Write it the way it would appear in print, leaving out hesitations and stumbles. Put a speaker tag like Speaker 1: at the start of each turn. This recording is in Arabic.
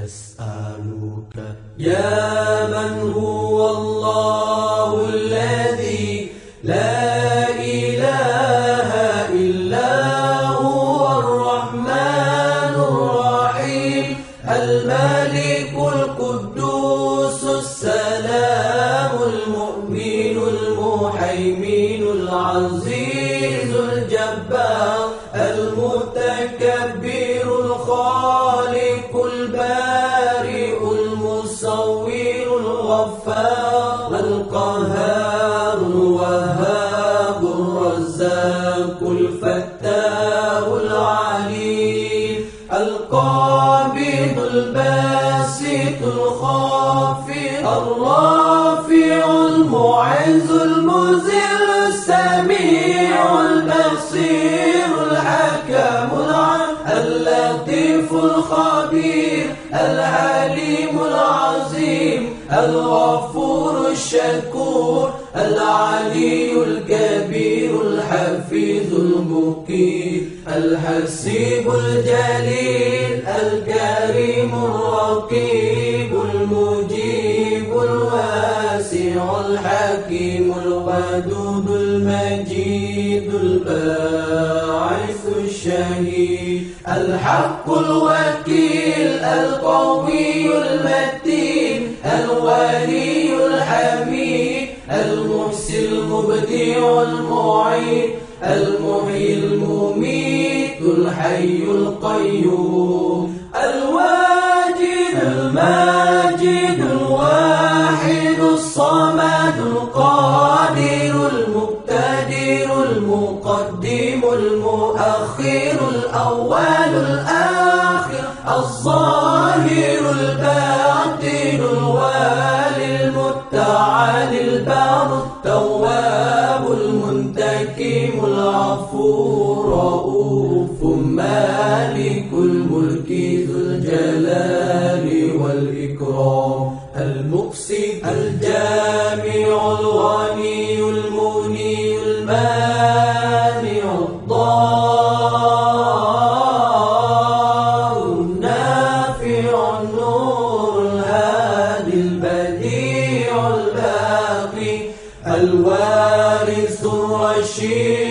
Speaker 1: نسألك يا من هو الله الذي لا إله إلا هو الرحمن الرحيم الملك القدوس السلام المؤمن المهيمن العزيز الجبار المتكبر الخالق البارئ المصور الغفار القهار الوهاب الرزاق الفتاح العليم القابض الباسط الخافض الرافع المعز المذل السميع البصير الحكم اللطيف الخبير العليم العظيم الغفور الشكور العلي الكبير الحفيظ المقيت الحسيب الجليل الكريم الرقيب المجيب الواسع الحكيم الودود المجيد الباعث الشهيد الحق الوكيل القوي المتين الولي الحميد المحسن المبدع المعيد المحيي المميت الحي القيوم الواجد الماجد الواحد الصمد القادر المقتدر المقدم المؤخر الأول الآخر الظاهر الباطن الوالي المتعال البار التواب المنتقم العفو الرؤوف مالك الملك ذو الجلال والإكرام المقسط الجامع الغني المغني المانع الضار النافع النور الهادي البديع الباقي الوارث الرشيد